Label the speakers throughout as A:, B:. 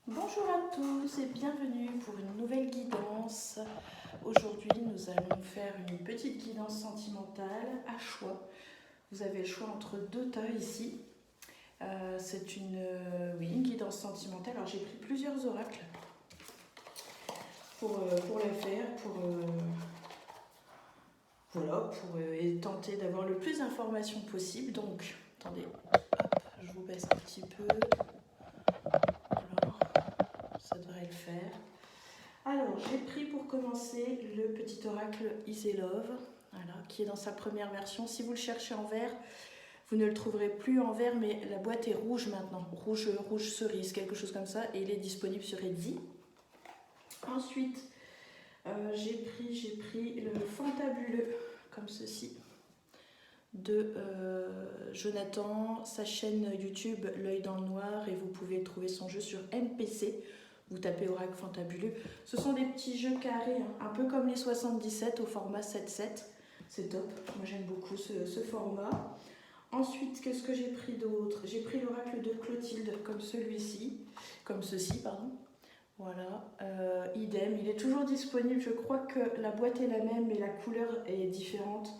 A: Bonjour à tous et bienvenue pour une nouvelle guidance. Aujourd'hui, nous allons faire une petite guidance sentimentale à choix. Vous avez le choix entre deux tas ici. C'est une guidance sentimentale. Alors, j'ai pris plusieurs oracles pour la faire, et tenter d'avoir le plus d'informations possible. Donc, attendez, hop, je vous baisse un petit peu. Alors, ça devrait le faire. Alors, j'ai pris pour commencer le petit oracle Easy Love, voilà, qui est dans sa première version. Si vous le cherchez en vert, vous ne le trouverez plus en vert, mais la boîte est rouge maintenant, rouge cerise, quelque chose comme ça, et il est disponible sur Etsy. Ensuite, j'ai pris le Fantabuleux, comme ceci, de Jonathan, sa chaîne YouTube L'œil dans le noir, et vous pouvez trouver son jeu sur MPC. Vous tapez Oracle Fantabuleux. Ce sont des petits jeux carrés, un peu comme les 77 au format 7-7. C'est top, moi j'aime beaucoup ce format. Ensuite, qu'est-ce que j'ai pris d'autre? J'ai pris l'oracle de Clotilde, comme ceci, pardon. Voilà, idem, il est toujours disponible. Je crois que la boîte est la même, mais la couleur est différente.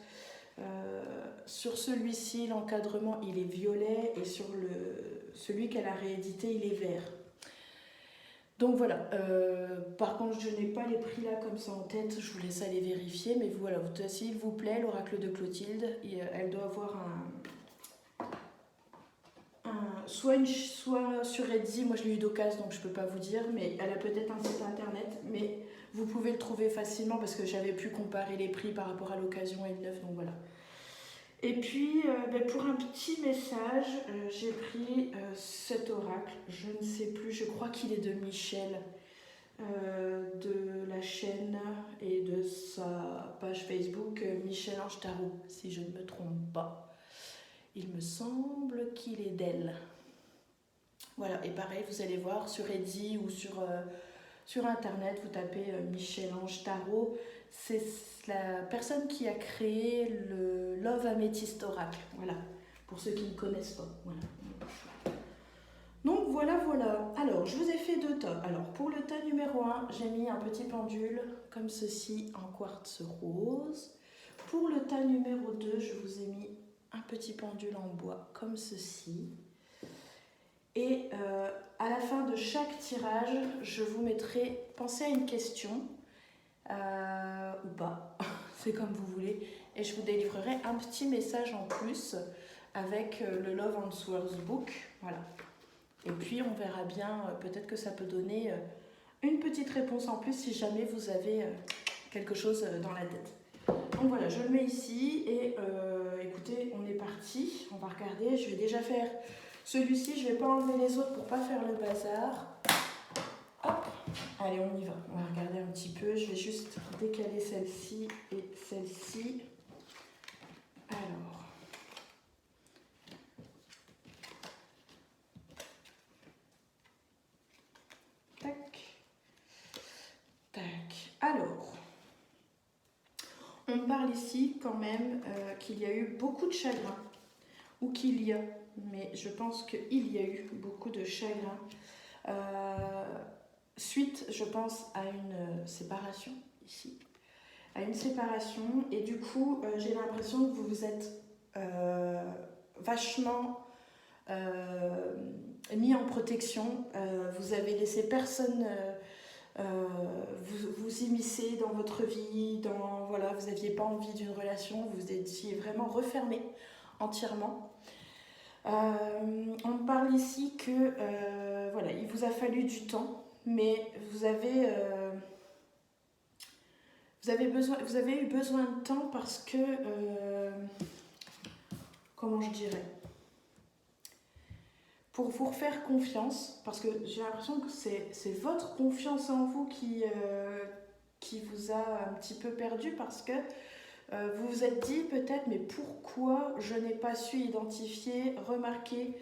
A: Sur celui-ci, l'encadrement il est violet, et sur celui qu'elle a réédité, il est vert. Donc voilà, par contre je n'ai pas les prix là comme ça en tête, je vous laisse aller vérifier, mais voilà, s'il vous plaît, l'oracle de Clotilde, elle doit avoir soit sur Etsy, moi je l'ai eu d'occasion donc je peux pas vous dire, mais elle a peut-être un site internet, mais vous pouvez le trouver facilement parce que j'avais pu comparer les prix par rapport à l'occasion et le neuf, donc voilà. Et puis, pour un petit message, j'ai pris cet oracle, je ne sais plus, je crois qu'il est de Michel, de la chaîne et de sa page Facebook Michel-Ange Tarot, si je ne me trompe pas. Il me semble qu'il est d'elle. Voilà, et pareil, vous allez voir sur Etsy ou sur internet, vous tapez Michel-Ange Tarot. C'est la personne qui a créé le Love Amethyst Oracle. Voilà, pour ceux qui ne connaissent pas. Voilà. Donc voilà. Alors, je vous ai fait deux tas. Alors, pour le tas numéro 1, j'ai mis un petit pendule comme ceci en quartz rose. Pour le tas numéro 2, je vous ai mis un petit pendule en bois comme ceci. Et à la fin de chaque tirage, je vous mettrai, pensez à une question, ou pas, c'est comme vous voulez, et je vous délivrerai un petit message en plus avec le Love Answers Book. Voilà. Et puis on verra bien, peut-être que ça peut donner une petite réponse en plus si jamais vous avez quelque chose dans la tête. Donc voilà, je le mets ici et écoutez, on est parti, on va regarder. Je vais déjà faire celui-ci, je ne vais pas enlever les autres pour ne pas faire le bazar. Hop, allez, on y va. On va regarder un petit peu. Je vais juste décaler celle-ci et celle-ci. Alors. Tac. Tac. Alors. On parle ici quand même qu'il y a eu beaucoup de chagrin. Ou qu'il y a, mais je pense qu'il y a eu beaucoup de chagrin. Suite, je pense, à une séparation, ici. À une séparation, et du coup, j'ai l'impression que vous vous êtes vachement mis en protection. Vous avez laissé personne vous immiscer dans votre vie, voilà, vous n'aviez pas envie d'une relation, vous étiez vraiment refermé entièrement. On parle ici que voilà, il vous a fallu du temps, mais vous avez eu besoin de temps parce que comment je dirais, pour vous refaire confiance, parce que j'ai l'impression que c'est votre confiance en vous qui vous a un petit peu perdu, parce que vous vous êtes dit peut-être, mais pourquoi je n'ai pas su identifier, remarquer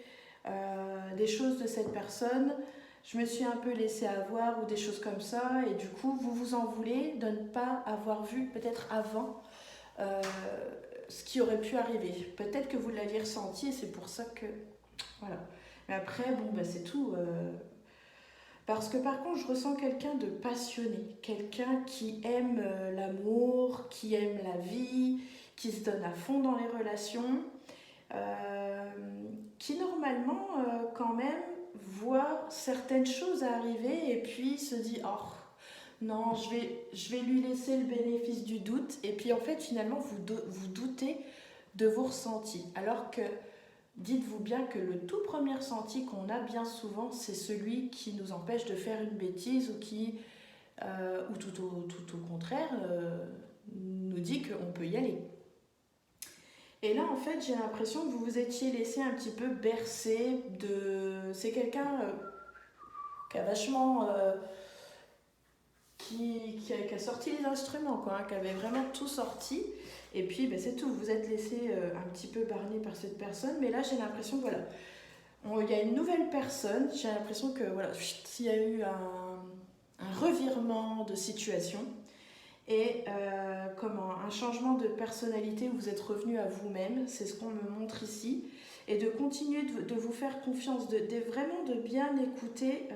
A: des choses de cette personne, je me suis un peu laissée avoir ou des choses comme ça, et du coup vous vous en voulez de ne pas avoir vu peut-être avant ce qui aurait pu arriver. Peut-être que vous l'aviez ressenti et c'est pour ça que... Voilà. Mais après, bon, bah, c'est tout. Parce que par contre, je ressens quelqu'un de passionné, quelqu'un qui aime l'amour, qui aime la vie, qui se donne à fond dans les relations, euh, qui normalement quand même voit certaines choses arriver et puis se dit oh non, je vais lui laisser le bénéfice du doute et puis en fait finalement vous doutez de vos ressentis alors que dites-vous bien que le tout premier ressenti qu'on a bien souvent, c'est celui qui nous empêche de faire une bêtise ou tout au contraire, nous dit qu'on peut y aller. Et là, en fait, j'ai l'impression que vous vous étiez laissé un petit peu bercer de... C'est quelqu'un qui a vachement... qui a sorti les instruments, quoi, hein, qui avait vraiment tout sorti. Et puis, ben, c'est tout. Vous êtes laissé un petit peu barné par cette personne. Mais là, j'ai l'impression que, voilà, il y a une nouvelle personne. J'ai l'impression que, voilà, s'il y a eu un revirement de situation et un changement de personnalité où vous êtes revenu à vous-même, c'est ce qu'on me montre ici, et de continuer de vous faire confiance, vraiment de bien écouter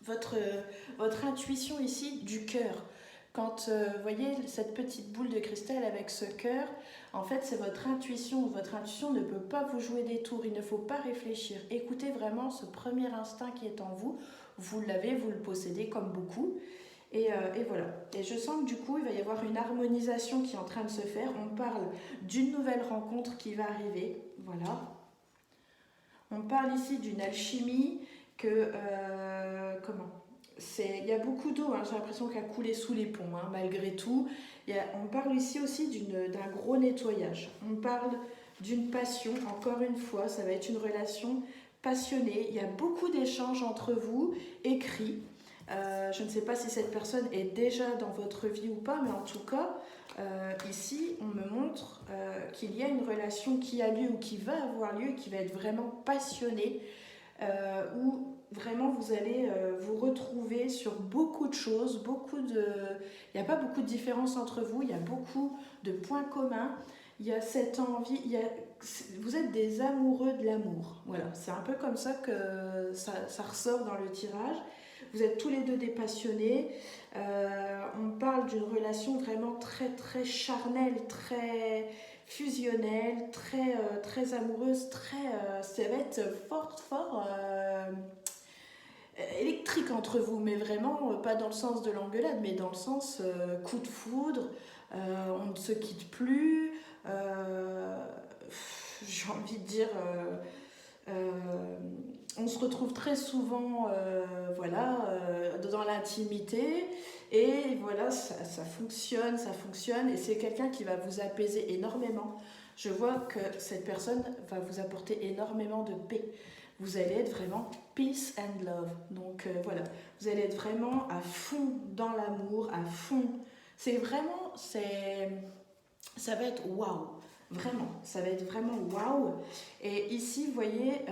A: votre intuition ici du cœur. Quand vous voyez cette petite boule de cristal avec ce cœur, en fait c'est votre intuition. Votre intuition ne peut pas vous jouer des tours, il ne faut pas réfléchir. Écoutez vraiment ce premier instinct qui est en vous, vous l'avez, vous le possédez comme beaucoup. Et voilà. Et je sens que du coup, il va y avoir une harmonisation qui est en train de se faire. On parle d'une nouvelle rencontre qui va arriver. Voilà. On parle ici d'une alchimie que... il y a beaucoup d'eau, hein, j'ai l'impression qu'elle a coulé sous les ponts, hein, malgré tout. On parle ici aussi d'un gros nettoyage. On parle d'une passion, encore une fois, ça va être une relation passionnée. Il y a beaucoup d'échanges entre vous, écrits. Je ne sais pas si cette personne est déjà dans votre vie ou pas, mais en tout cas, ici, on me montre qu'il y a une relation qui a lieu ou qui va avoir lieu, qui va être vraiment passionnée, où vraiment vous allez vous retrouver sur beaucoup de choses, il n'y a pas beaucoup de différences entre vous, il y a beaucoup de points communs, il y a cette envie, vous êtes des amoureux de l'amour, voilà, c'est un peu comme ça que ça ressort dans le tirage. Vous êtes tous les deux des passionnés. On parle d'une relation vraiment très très charnelle, très fusionnelle, très amoureuse, ça va être fort électrique entre vous, mais vraiment pas dans le sens de l'engueulade, mais dans le sens coup de foudre, on ne se quitte plus, j'ai envie de dire... on se retrouve très souvent dans l'intimité et voilà, ça fonctionne et c'est quelqu'un qui va vous apaiser énormément. Je vois que cette personne va vous apporter énormément de paix. Vous allez être vraiment peace and love. Donc voilà, vous allez être vraiment à fond dans l'amour, à fond. Ça va être waouh. Vraiment, ça va être vraiment waouh. Et ici, vous voyez,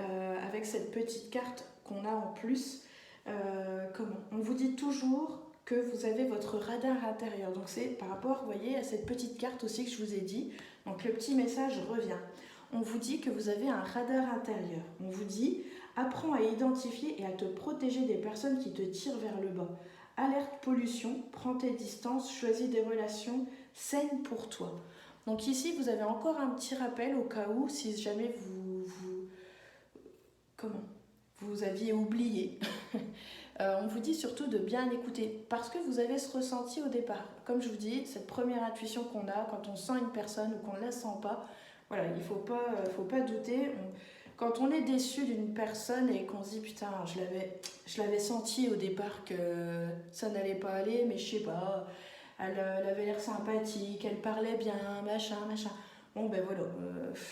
A: avec cette petite carte qu'on a en plus, on vous dit toujours que vous avez votre radar intérieur. Donc c'est par rapport, vous voyez, à cette petite carte aussi que je vous ai dit. Donc le petit message revient. On vous dit que vous avez un radar intérieur. On vous dit, apprends à identifier et à te protéger des personnes qui te tirent vers le bas. Alerte pollution, prends tes distances, choisis des relations saines pour toi. Donc ici, vous avez encore un petit rappel au cas où, si jamais vous aviez oublié. On vous dit surtout de bien écouter, parce que vous avez ce ressenti au départ. Comme je vous dis, cette première intuition qu'on a quand on sent une personne ou qu'on ne la sent pas, voilà, il ne faut pas douter. Quand on est déçu d'une personne et qu'on se dit putain, je l'avais senti au départ que ça n'allait pas aller, mais je sais pas... Elle avait l'air sympathique, elle parlait bien, machin. Bon, ben voilà,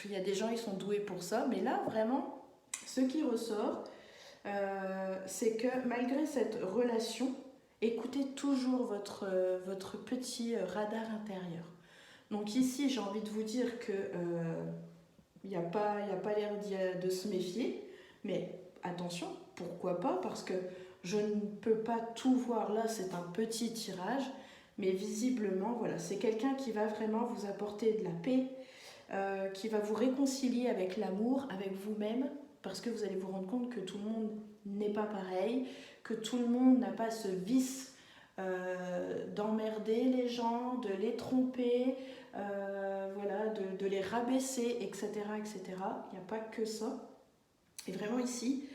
A: il y a des gens, ils sont doués pour ça. Mais là, vraiment, ce qui ressort, c'est que malgré cette relation, écoutez toujours votre petit radar intérieur. Donc ici, j'ai envie de vous dire que il n'y a pas l'air de se méfier. Mais attention, pourquoi pas? Parce que je ne peux pas tout voir là, c'est un petit tirage. Mais visiblement, voilà, c'est quelqu'un qui va vraiment vous apporter de la paix, qui va vous réconcilier avec l'amour, avec vous-même, parce que vous allez vous rendre compte que tout le monde n'est pas pareil, que tout le monde n'a pas ce vice d'emmerder les gens, de les tromper, voilà, de les rabaisser, etc., etc. Il n'y a pas que ça. Et vraiment ici,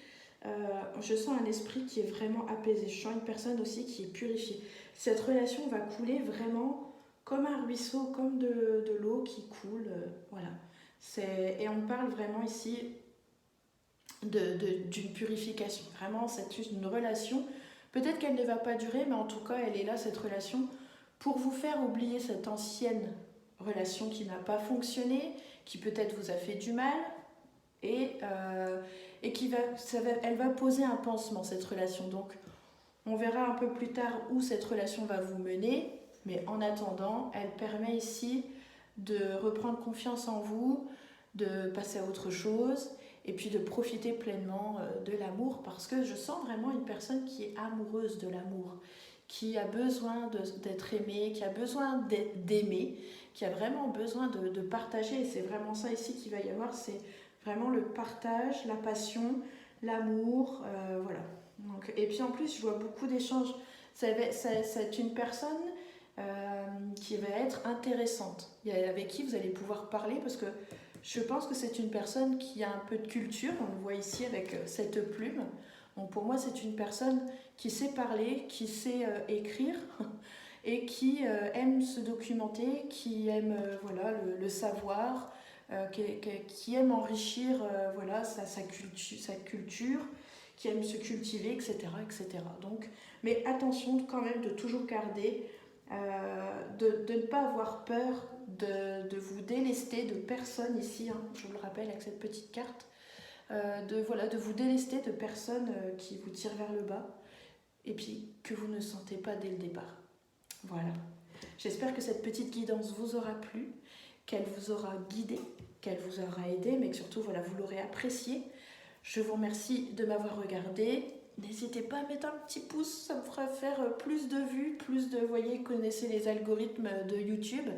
A: je sens un esprit qui est vraiment apaisé. Je sens une personne aussi qui est purifiée. Cette relation va couler vraiment comme un ruisseau, comme de l'eau qui coule. Voilà. Et on parle vraiment ici d'une purification. Vraiment, c'est une relation. Peut-être qu'elle ne va pas durer, mais en tout cas, elle est là, cette relation, pour vous faire oublier cette ancienne relation qui n'a pas fonctionné, qui peut-être vous a fait du mal, et elle va poser un pansement, cette relation. Donc, on verra un peu plus tard où cette relation va vous mener, mais en attendant, elle permet ici de reprendre confiance en vous, de passer à autre chose, et puis de profiter pleinement de l'amour, parce que je sens vraiment une personne qui est amoureuse de l'amour, qui a besoin d'être aimée, qui a besoin d'aimer, qui a vraiment besoin de partager, et c'est vraiment ça ici qu'il va y avoir, c'est vraiment le partage, la passion, l'amour, voilà. Donc, et puis en plus, je vois beaucoup d'échanges. C'est une personne qui va être intéressante, avec qui vous allez pouvoir parler, parce que je pense que c'est une personne qui a un peu de culture, on le voit ici avec cette plume. Donc pour moi, c'est une personne qui sait parler, qui sait écrire et qui aime se documenter, qui aime voilà, le savoir, qui aime enrichir voilà, sa culture, qui aime se cultiver, etc., etc. Donc, mais attention quand même de toujours garder, de ne pas avoir peur de vous délester de personnes ici, hein, je vous le rappelle avec cette petite carte, de vous délester de personnes qui vous tirent vers le bas et puis que vous ne sentez pas dès le départ. Voilà. J'espère que cette petite guidance vous aura plu, qu'elle vous aura guidé, qu'elle vous aura aidé, mais que surtout voilà, vous l'aurez apprécié. Je vous remercie de m'avoir regardé. N'hésitez pas à mettre un petit pouce, ça me fera faire plus de vues, plus de, vous voyez, connaissez les algorithmes de YouTube.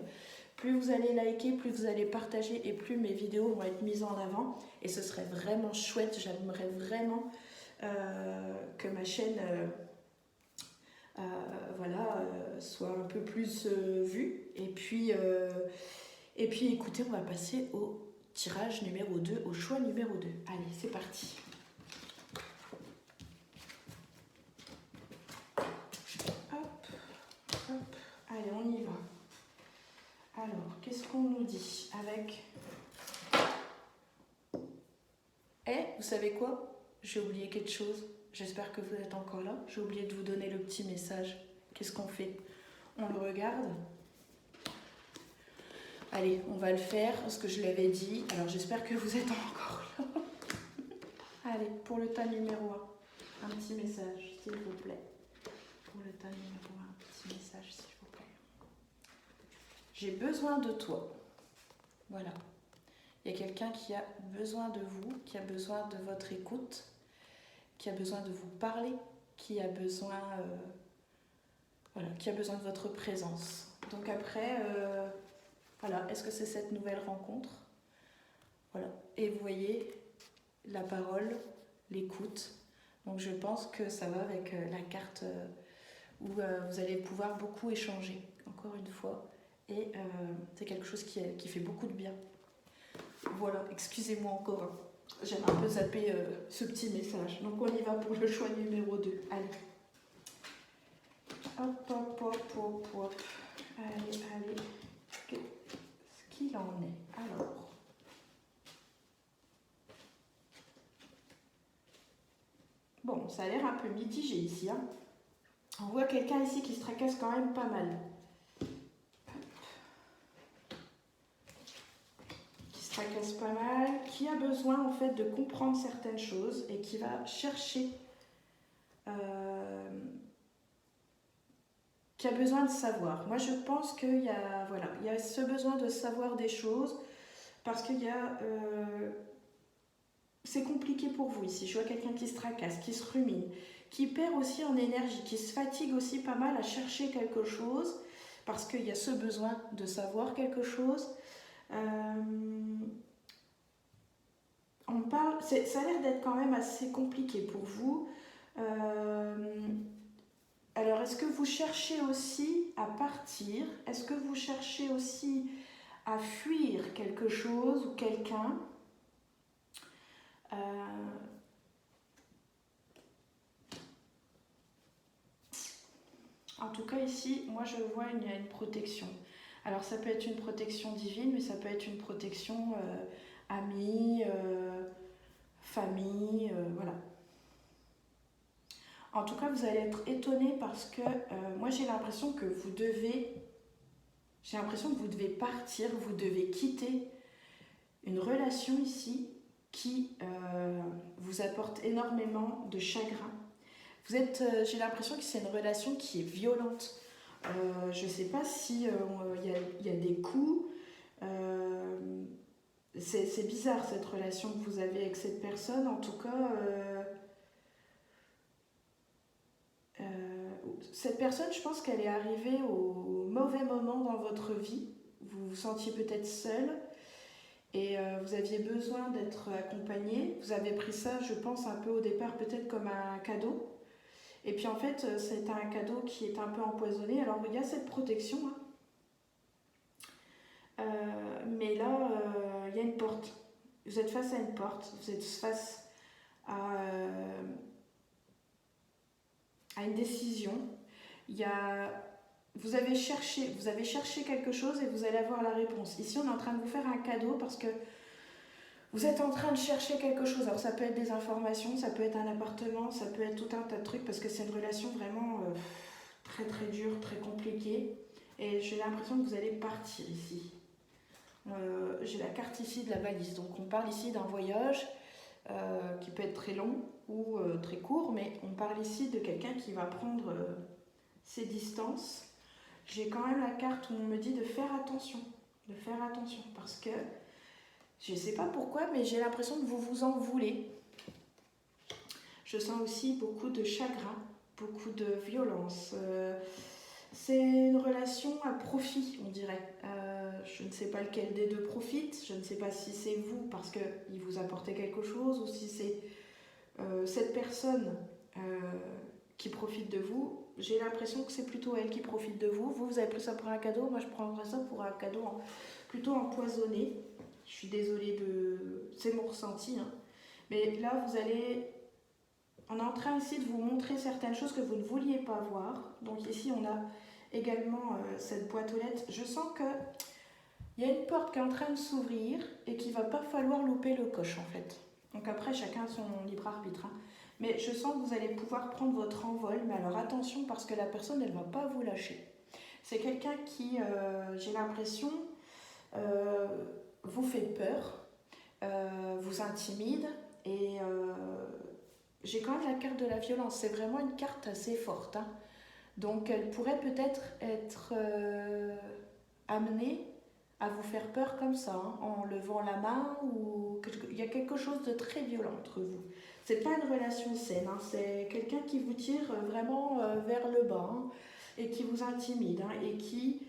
A: Plus vous allez liker, plus vous allez partager et plus mes vidéos vont être mises en avant. Et ce serait vraiment chouette, j'aimerais vraiment que ma chaîne voilà, soit un peu plus vue. Et puis écoutez, on va passer au tirage numéro 2, au choix numéro 2. Allez, c'est parti. Hop, hop, allez, on y va. Alors, qu'est-ce qu'on nous dit avec... vous savez quoi? J'ai oublié quelque chose. J'espère que vous êtes encore là. J'ai oublié de vous donner le petit message. Qu'est-ce qu'on fait? On le regarde. Allez, on va le faire, parce que je l'avais dit. Alors, j'espère que vous êtes encore là. Allez, pour le tas numéro 1, un petit message, s'il vous plaît. Pour le tas numéro 1, un petit message, s'il vous plaît. J'ai besoin de toi. Voilà. Il y a quelqu'un qui a besoin de vous, qui a besoin de votre écoute, qui a besoin de vous parler, qui a besoin, voilà, qui a besoin de votre présence. Donc après, voilà, est-ce que c'est cette nouvelle rencontre? Voilà. Et vous voyez, la parole, l'écoute. Donc je pense que ça va avec la carte où vous allez pouvoir beaucoup échanger, encore une fois. Et c'est quelque chose qui fait beaucoup de bien. Voilà, excusez-moi encore. Hein. J'ai un peu zappé ce petit message. Donc on y va pour le choix numéro 2. Allez. Hop, hop, hop, hop, hop. Allez, allez. Qu'est-ce qu'il en est? Alors. Bon, ça a l'air un peu mitigé ici. Hein. On voit quelqu'un ici qui se tracasse quand même pas mal. Tracasse pas mal, qui a besoin en fait de comprendre certaines choses et qui va chercher, qui a besoin de savoir. Moi je pense qu'il y a, voilà, il y a ce besoin de savoir des choses parce qu'il y a, c'est compliqué pour vous ici. Je vois quelqu'un qui se tracasse, qui se rumine, qui perd aussi en énergie, qui se fatigue aussi pas mal à chercher quelque chose parce qu'il y a ce besoin de savoir quelque chose. On parle, ça a l'air d'être quand même assez compliqué pour vous. Alors, est-ce que vous cherchez aussi à partir? Est-ce que vous cherchez aussi à fuir quelque chose ou quelqu'un? En tout cas, ici, moi, je vois une protection. Alors, ça peut être une protection divine, mais ça peut être une protection amie, famille, voilà. En tout cas, vous allez être étonné parce que moi, j'ai l'impression que vous devez partir, vous devez quitter une relation ici qui vous apporte énormément de chagrin. J'ai l'impression que c'est une relation qui est violente. Je ne sais pas si y a des coups. C'est bizarre cette relation que vous avez avec cette personne. En tout cas, cette personne, je pense qu'elle est arrivée au mauvais moment dans votre vie. Vous vous sentiez peut-être seul et vous aviez besoin d'être accompagné. Vous avez pris ça, je pense, un peu au départ peut-être comme un cadeau. Et puis en fait, c'est un cadeau qui est un peu empoisonné. Alors il y a cette protection, hein. Mais là, il y a une porte. Vous êtes face à une porte. Vous êtes face à une décision. Vous avez cherché quelque chose et vous allez avoir la réponse. Ici, on est en train de vous faire un cadeau parce que vous êtes en train de chercher quelque chose. Alors ça peut être des informations, ça peut être un appartement, ça peut être tout un tas de trucs parce que c'est une relation vraiment très très dure, très compliquée. Et j'ai l'impression que vous allez partir ici. J'ai la carte ici de la valise. Donc on parle ici d'un voyage qui peut être très long ou très court, mais on parle ici de quelqu'un qui va prendre ses distances. J'ai quand même la carte où on me dit de faire attention parce que je ne sais pas pourquoi, mais j'ai l'impression que vous vous en voulez. Je sens aussi beaucoup de chagrin, beaucoup de violence. C'est une relation à profit, on dirait. Je ne sais pas lequel des deux profite. Je ne sais pas si c'est vous parce qu'il vous apportait quelque chose ou si c'est cette personne qui profite de vous. J'ai l'impression que c'est plutôt elle qui profite de vous. Vous avez pris ça pour un cadeau. Moi, je prendrais ça pour un cadeau plutôt empoisonné. Je suis désolée c'est mon ressenti, hein. Mais là, on est en train ici de vous montrer certaines choses que vous ne vouliez pas voir. Donc ici, on a également cette boîte aux lettres. Je sens que il y a une porte qui est en train de s'ouvrir et qu'il ne va pas falloir louper le coche, en fait. Donc après, chacun son libre arbitre, hein. Mais je sens que vous allez pouvoir prendre votre envol. Mais alors attention, parce que la personne, elle ne va pas vous lâcher. C'est quelqu'un qui, j'ai l'impression, vous fait peur, vous intimide et j'ai quand même la carte de la violence. C'est vraiment une carte assez forte, hein. Donc elle pourrait peut-être être amenée à vous faire peur comme ça, hein, en levant la main ou il y a quelque chose de très violent entre vous. C'est pas une relation saine, hein, c'est quelqu'un qui vous tire vraiment vers le bas, hein, et qui vous intimide, hein, et qui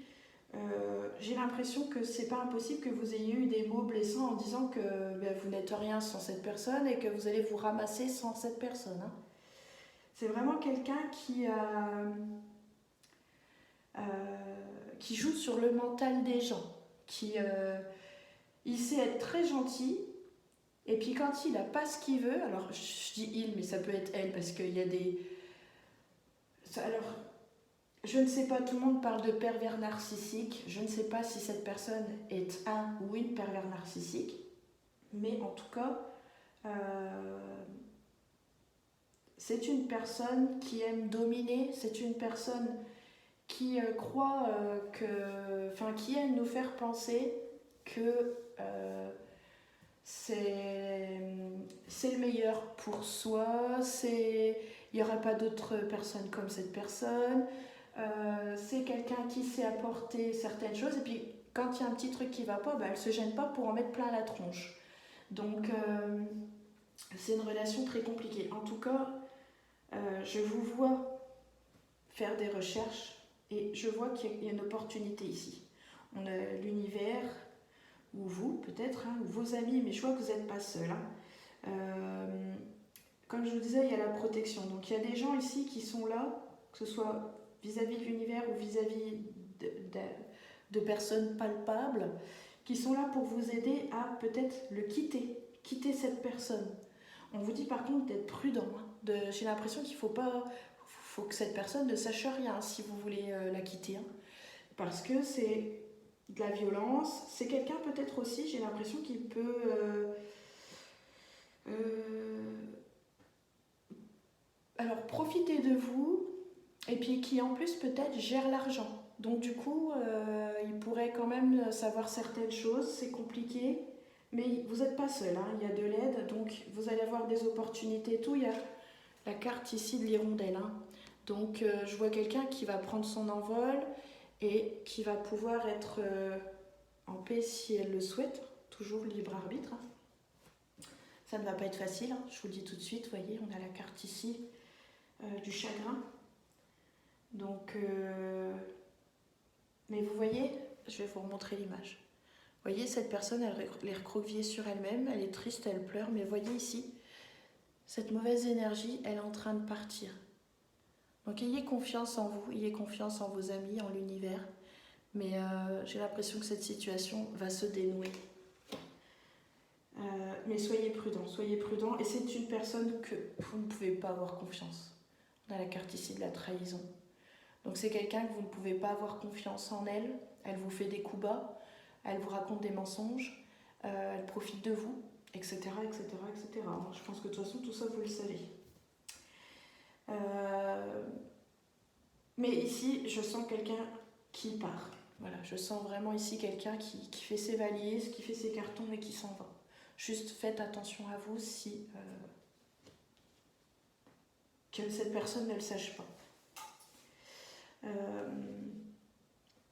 A: j'ai l'impression que c'est pas impossible que vous ayez eu des mots blessants en disant que vous n'êtes rien sans cette personne et que vous allez vous ramasser sans cette personne, hein. C'est vraiment quelqu'un qui joue sur le mental des gens, il sait être très gentil, et puis quand il n'a pas ce qu'il veut, alors je dis il, mais ça peut être elle, parce qu'il y a des... Alors, je ne sais pas, tout le monde parle de pervers narcissique, je ne sais pas si cette personne est un ou une pervers narcissique, mais en tout cas, c'est une personne qui aime dominer, c'est une personne qui croit qui aime nous faire penser que c'est le meilleur pour soi, il n'y aura pas d'autres personnes comme cette personne, c'est quelqu'un qui sait apporter certaines choses et puis quand il y a un petit truc qui ne va pas, elle ne se gêne pas pour en mettre plein la tronche. Donc c'est une relation très compliquée. En tout cas, je vous vois faire des recherches et je vois qu'il y a une opportunité ici. On a l'univers, ou vous peut-être, hein, ou vos amis, mais je vois que vous n'êtes pas seul, hein. Comme je vous disais, il y a la protection. Donc il y a des gens ici qui sont là, que ce soit vis-à-vis de l'univers ou vis-à-vis de personnes palpables, qui sont là pour vous aider à peut-être le quitter cette personne. On vous dit par contre d'être prudent. J'ai l'impression qu'il faut que cette personne ne sache rien si vous voulez la quitter. Parce que c'est de la violence. C'est quelqu'un peut-être aussi, j'ai l'impression qu'il peut... alors profiter de vous, et puis qui en plus peut-être gère l'argent. Donc du coup, il pourrait quand même savoir certaines choses, c'est compliqué. Mais vous n'êtes pas seul, hein. Il y a de l'aide, donc vous allez avoir des opportunités et tout. Il y a la carte ici de l'hirondelle. Hein. Donc je vois quelqu'un qui va prendre son envol et qui va pouvoir être en paix si elle le souhaite. Toujours libre arbitre. Hein. Ça ne va pas être facile, hein. Je vous le dis tout de suite. Vous voyez, on a la carte ici du chagrin. Donc, mais vous voyez, je vais vous remontrer l'image. Vous voyez, cette personne, elle est recroquevillée sur elle-même, elle est triste, elle pleure, mais voyez ici, cette mauvaise énergie, elle est en train de partir. Donc ayez confiance en vous, ayez confiance en vos amis, en l'univers, mais j'ai l'impression que cette situation va se dénouer. Mais soyez prudents, et c'est une personne que vous ne pouvez pas avoir confiance. On a la carte ici de la trahison. Donc c'est quelqu'un que vous ne pouvez pas avoir confiance en elle, elle vous fait des coups bas, elle vous raconte des mensonges, elle profite de vous, etc., etc., etc. Je pense que de toute façon, tout ça, vous le savez. Mais ici, je sens quelqu'un qui part. Voilà, je sens vraiment ici quelqu'un qui fait ses valises, qui fait ses cartons et qui s'en va. Juste faites attention à vous si que cette personne ne le sache pas.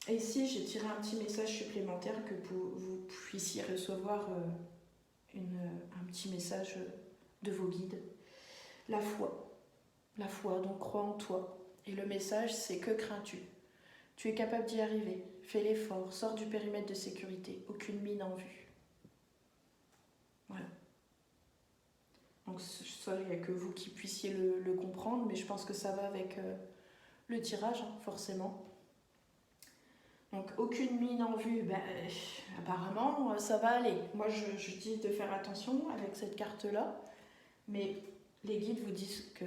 A: Et ici, j'ai tiré un petit message supplémentaire que vous puissiez recevoir un petit message de vos guides. La foi, donc crois en toi. Et le message, c'est que crains-tu? Tu es capable d'y arriver. Fais l'effort, sors du périmètre de sécurité. Aucune mine en vue. Voilà. Donc ça, il n'y a que vous qui puissiez le comprendre, mais je pense que ça va avec le tirage, hein, forcément. Donc aucune mine en vue, apparemment ça va aller. Moi je dis de faire attention avec cette carte-là, mais les guides vous disent que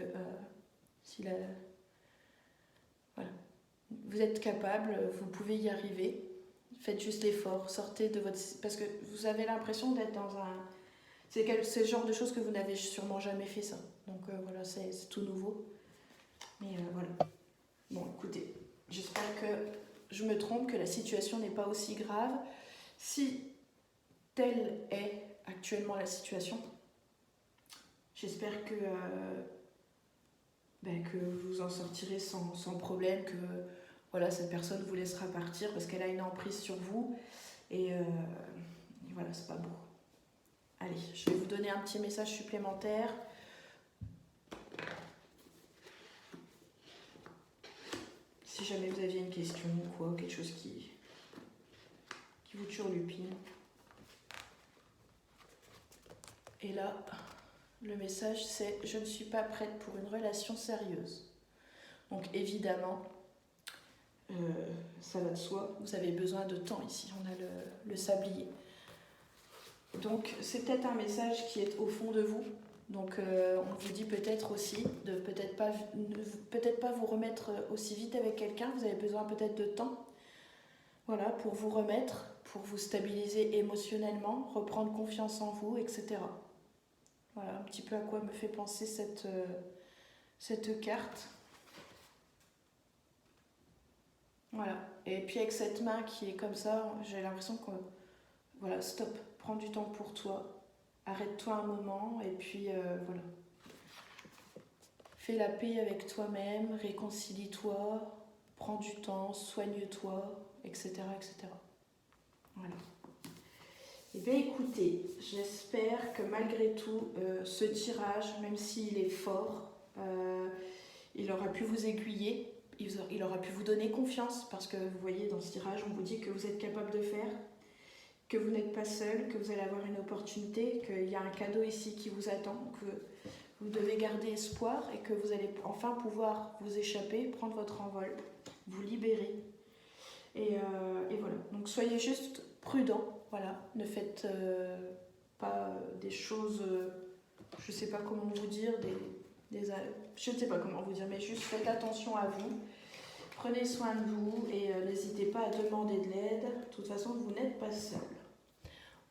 A: voilà, vous êtes capable, vous pouvez y arriver. Faites juste l'effort, sortez de votre... Parce que vous avez l'impression d'être dans un... C'est le genre de choses que vous n'avez sûrement jamais fait ça. Donc voilà, c'est tout nouveau. Mais voilà. Bon, écoutez, j'espère que je me trompe, que la situation n'est pas aussi grave. Si telle est actuellement la situation, j'espère que vous en sortirez sans problème, que voilà, cette personne vous laissera partir parce qu'elle a une emprise sur vous. Et voilà, c'est pas beau. Allez, je vais vous donner un petit message supplémentaire. Si jamais vous aviez une question ou quoi, quelque chose qui vous turlupine. Et là, le message c'est « Je ne suis pas prête pour une relation sérieuse ». Donc évidemment, ça va de soi, vous avez besoin de temps ici, on a le sablier. Donc c'est peut-être un message qui est au fond de vous. Donc on vous dit peut-être aussi de peut-être pas vous remettre aussi vite avec quelqu'un, vous avez besoin peut-être de temps, voilà, pour vous remettre, pour vous stabiliser émotionnellement, reprendre confiance en vous, etc. Voilà un petit peu à quoi me fait penser cette carte. Voilà, et puis avec cette main qui est comme ça, j'ai l'impression que, voilà, stop, prends du temps pour toi. Arrête-toi un moment et puis voilà. Fais la paix avec toi-même, réconcilie-toi, prends du temps, soigne-toi, etc., etc. Voilà. Eh bien écoutez, j'espère que malgré tout, ce tirage, même s'il est fort, il aura pu vous aiguiller, il aura pu vous donner confiance, parce que vous voyez dans ce tirage, on vous dit que vous êtes capable de faire. que vous n'êtes pas seul, que vous allez avoir une opportunité, qu'il y a un cadeau ici qui vous attend, que vous devez garder espoir et que vous allez enfin pouvoir vous échapper, prendre votre envol, vous libérer. Et voilà, donc soyez juste prudents, voilà, ne faites pas des choses, je ne sais pas comment vous dire, je ne sais pas comment vous dire, mais juste faites attention à vous, prenez soin de vous et n'hésitez pas à demander de l'aide, de toute façon vous n'êtes pas seul.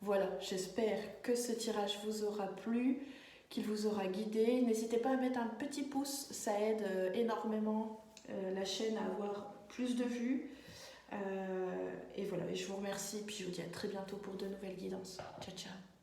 A: Voilà, j'espère que ce tirage vous aura plu, qu'il vous aura guidé. N'hésitez pas à mettre un petit pouce, ça aide énormément la chaîne à avoir plus de vues. Et voilà, et je vous remercie, puis je vous dis à très bientôt pour de nouvelles guidances. Ciao, ciao.